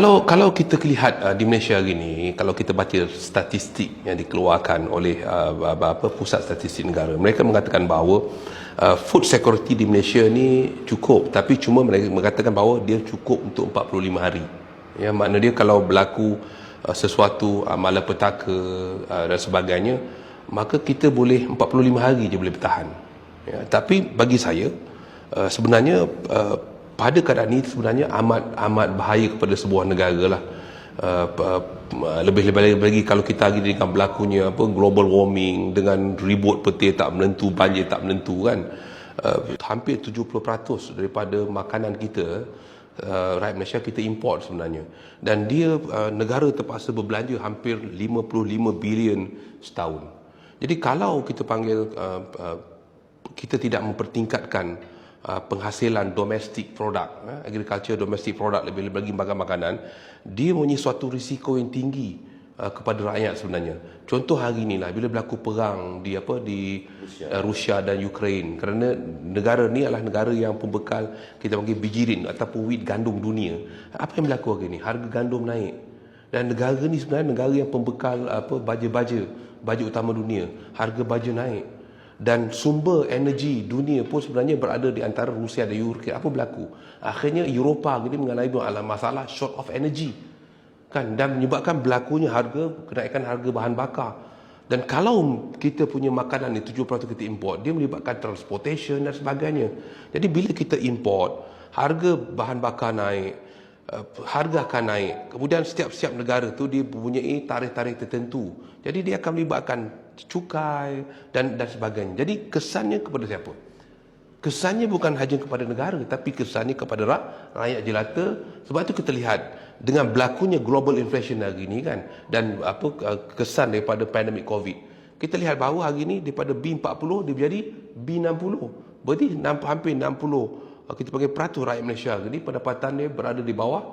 Kalau kita lihat di Malaysia hari ni, kalau kita baca statistik yang dikeluarkan oleh Pusat Statistik Negara, mereka mengatakan bahawa food security di Malaysia ni cukup, tapi cuma mereka mengatakan bahawa dia cukup untuk 45 hari. Ya, makna dia kalau berlaku sesuatu malapetaka dan sebagainya, maka kita boleh 45 hari je boleh bertahan. Ya, tapi bagi saya sebenarnya pada keadaan ini sebenarnya amat bahaya kepada sebuah negara lah. Lebih-lebih lagi kalau kita lagi dengan berlakunya global warming, dengan ribut petir tak menentu, banjir tak menentu kan. Hampir 70% daripada makanan kita rakyat Malaysia kita import sebenarnya, dan dia negara terpaksa berbelanja hampir 55 bilion setahun. Jadi kalau kita panggil kita tidak mempertingkatkan penghasilan domestic product, agriculture domestic product, lebih-lebih lagi makanan, dia mempunyai suatu risiko yang tinggi kepada rakyat sebenarnya. Contoh hari inilah bila berlaku perang di Rusia dan Ukraine, kerana negara ni adalah negara yang pembekal kita panggil bijirin ataupun wheat gandum dunia. Apa yang berlaku hari ini? Harga gandum naik. Dan negara ni sebenarnya negara yang pembekal baja utama dunia. Harga baja naik. Dan sumber energi dunia pun sebenarnya berada di antara Rusia dan Ukraine. Apa berlaku? Akhirnya Eropah ini mengalami masalah short of energy kan, dan menyebabkan berlakunya kenaikan harga bahan bakar. Dan kalau kita punya makanan ni 70% kita import, dia melibatkan transportation dan sebagainya. Jadi bila kita import, harga bahan bakar naik, harga akan naik. Kemudian setiap negara tu dia mempunyai tarikh-tarikh tertentu. Jadi dia akan melibatkan cukai dan sebagainya. Jadi kesannya kepada siapa? Kesannya bukan hanya kepada negara, tapi kesannya kepada rakyat jelata. Sebab itu kita lihat dengan berlakunya global inflation hari ini kan, dan kesan daripada pandemik COVID. Kita lihat bahawa hari ini daripada B40 dia menjadi B60. Berarti hampir 60 kita panggil peratus rakyat Malaysia hari ini pendapatan dia berada di bawah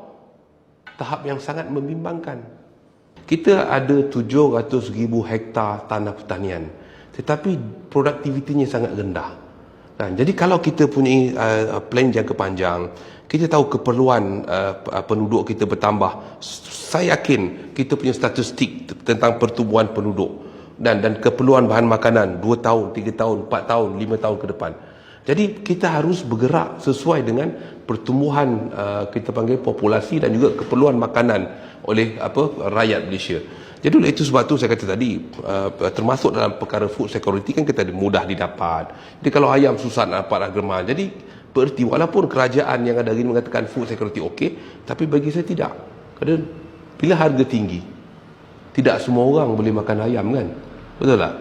tahap yang sangat membimbangkan. Kita ada 700,000 hektar tanah pertanian, tetapi produktivitinya sangat rendah. Kan? Jadi kalau kita punya plan jangka panjang, kita tahu keperluan penduduk kita bertambah. Saya yakin kita punya statistik tentang pertumbuhan penduduk dan keperluan bahan makanan 2 tahun, 3 tahun, 4 tahun, 5 tahun ke depan. Jadi kita harus bergerak sesuai dengan pertumbuhan kita panggil populasi dan juga keperluan makanan oleh rakyat Malaysia. Jadi oleh itu sebab tu saya kata tadi, termasuk dalam perkara food security kan kita mudah didapat. Jadi kalau ayam susah nak dapat harga mahal. Jadi bererti walaupun kerajaan yang ada hari ini mengatakan food security okey, tapi bagi saya tidak. Kerana bila harga tinggi, tidak semua orang boleh makan ayam kan. Betul tak?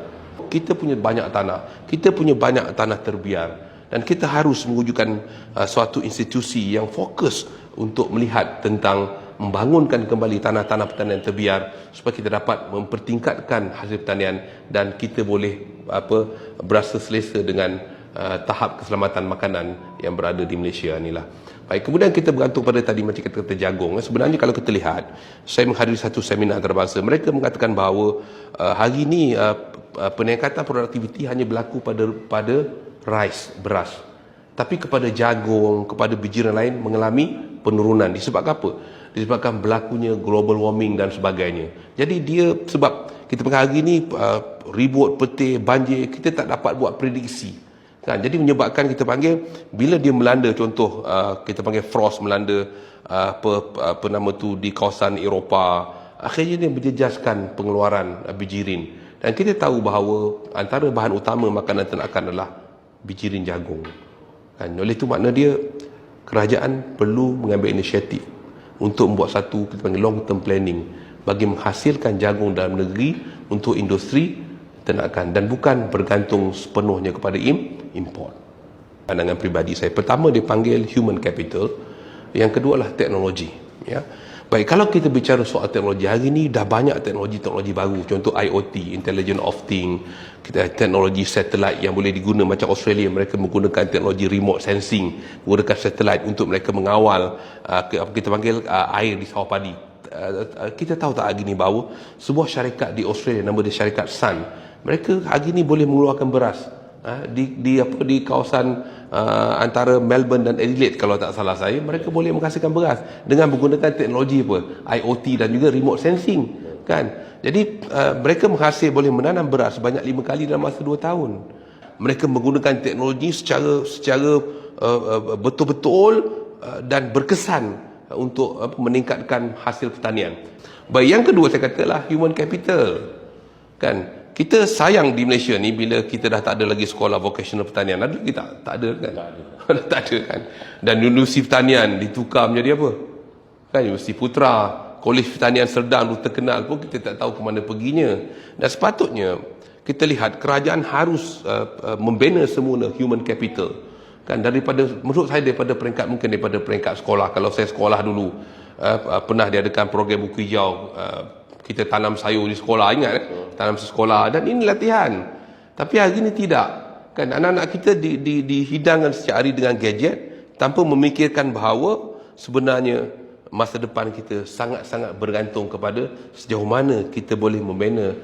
Kita punya banyak tanah terbiar, dan kita harus mewujudkan suatu institusi yang fokus untuk melihat tentang membangunkan kembali tanah-tanah pertanian terbiar supaya kita dapat mempertingkatkan hasil pertanian dan kita boleh berasa selesa dengan tahap keselamatan makanan yang berada di Malaysia inilah. Baik, kemudian kita bergantung pada tadi macam kata jagung. Sebenarnya kalau kita lihat, saya menghadiri satu seminar antarabangsa, mereka mengatakan bahawa hari ini peningkatan produktiviti hanya berlaku pada rice, beras. Tapi kepada jagung, kepada bijiran lain mengalami penurunan. Disebabkan apa? Disebabkan berlakunya global warming dan sebagainya. Jadi dia sebab kita panggil hari ini ribut, petir, banjir, kita tak dapat buat prediksi. Kan? Jadi menyebabkan kita panggil bila dia melanda, contoh kita panggil frost melanda apa nama tu di kawasan Eropah, akhirnya dia menjejaskan pengeluaran bijirin. Dan kita tahu bahawa antara bahan utama makanan ternakan adalah bijirin jagung. Kan? Oleh itu makna dia kerajaan perlu mengambil inisiatif untuk membuat satu kita panggil long term planning bagi menghasilkan jagung dalam negeri untuk industri ternakan dan bukan bergantung sepenuhnya kepada import. Pandangan peribadi saya, pertama dia panggil human capital, yang kedua adalah teknologi. Ya. Baik, kalau kita bicara soal teknologi, hari ini dah banyak teknologi baru, contoh IoT, Intelligent of Things, teknologi satelit yang boleh digunakan. Macam Australia, mereka menggunakan teknologi remote sensing, menggunakan satelit untuk mereka mengawal kita panggil air di sawah padi. Kita tahu tak hari ini bahawa sebuah syarikat di Australia, nama dia syarikat Sun, mereka hari ini boleh mengeluarkan beras di kawasan antara Melbourne dan Adelaide kalau tak salah saya, mereka boleh menghasilkan beras dengan menggunakan teknologi IoT dan juga remote sensing, kan. Jadi mereka boleh menanam beras sebanyak 5 kali dalam masa 2 tahun. Mereka menggunakan teknologi secara betul-betul dan berkesan untuk meningkatkan hasil pertanian. Baik, yang kedua saya katalah human capital, kan. Kita sayang di Malaysia ni bila kita dah tak ada lagi sekolah vocational pertanian. Ada lagi tak ada kan? Tak ada kan. Dan Universiti Pertanian ditukar menjadi apa? Kan Universiti Putra, Kolej Pertanian Serdang tu terkenal pun kita tak tahu ke mana perginya. Dan sepatutnya kita lihat kerajaan harus membina semula human capital. Kan menurut saya daripada peringkat sekolah. Kalau saya sekolah dulu pernah diadakan program buku hijau, kita tanam sayur di sekolah, ingat tanam sekolah, dan ini latihan. Tapi hari ini tidak, kan. Anak-anak kita dihidangkan setiap hari dengan gadget tanpa memikirkan bahawa sebenarnya masa depan kita sangat-sangat bergantung kepada sejauh mana kita boleh membina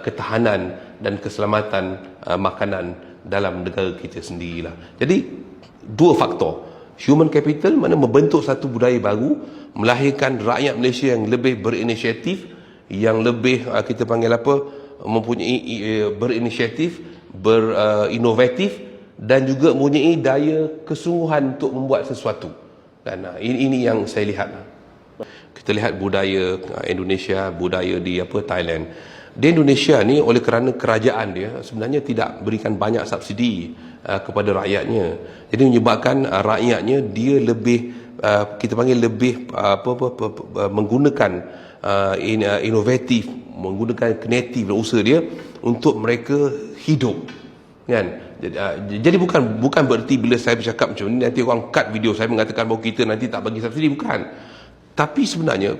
ketahanan dan keselamatan makanan dalam negara kita sendirilah. Jadi dua faktor, human capital, mana membentuk satu budaya baru, melahirkan rakyat Malaysia yang lebih berinisiatif, yang lebih kita panggil mempunyai berinisiatif, berinovatif, dan juga mempunyai daya kesungguhan untuk membuat sesuatu. Dan ini yang saya lihat. Kita lihat budaya Indonesia, budaya di Thailand. Di Indonesia ni oleh kerana kerajaan dia sebenarnya tidak berikan banyak subsidi kepada rakyatnya. Jadi menyebabkan rakyatnya dia lebih kita panggil lebih menggunakan inovatif, menggunakan kreatif usaha dia untuk mereka hidup, kan. Jadi bukan bererti bila saya bercakap macam ni nanti orang cut video saya mengatakan bahawa kita nanti tak bagi subsidi, bukan. Tapi sebenarnya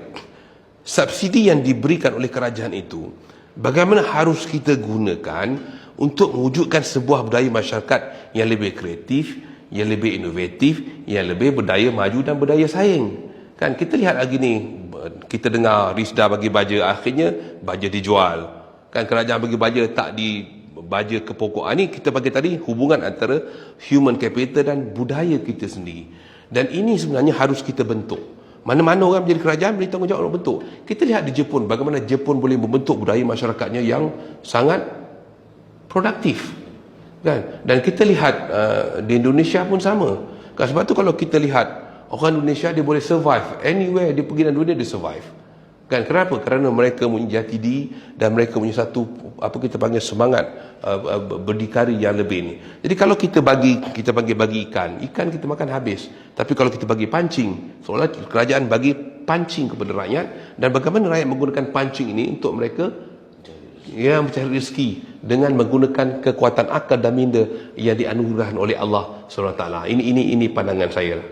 subsidi yang diberikan oleh kerajaan itu bagaimana harus kita gunakan untuk mewujudkan sebuah budaya masyarakat yang lebih kreatif, yang lebih inovatif, yang lebih berdaya maju dan berdaya saing, kan. Kita lihat lagi ni, kita dengar Risda bagi baja, akhirnya baja dijual, kan. Kerajaan bagi baja tak di baja ke pokok. Ini kita bagi tadi hubungan antara human capital dan budaya kita sendiri, dan ini sebenarnya harus kita bentuk. Mana-mana orang menjadi kerajaan beri tanggungjawab untuk bentuk. Kita lihat di Jepun, bagaimana Jepun boleh membentuk budaya masyarakatnya yang sangat produktif, kan. Dan kita lihat di Indonesia pun sama, kan. Sebab tu kalau kita lihat orang Indonesia, dia boleh survive anywhere dia pergi dalam dunia, dia survive, kan. Kenapa? Kerana mereka punya jati diri dan mereka punya satu kita panggil semangat berdikari yang lebih ni. Jadi kalau kita bagi ikan kita makan habis. Tapi kalau kita bagi pancing, seolah kerajaan bagi pancing kepada rakyat, dan bagaimana rakyat menggunakan pancing ini untuk mereka mencari rezeki dengan menggunakan kekuatan akal dan minda yang dianugerahkan oleh Allah SWT. Ini pandangan saya lah.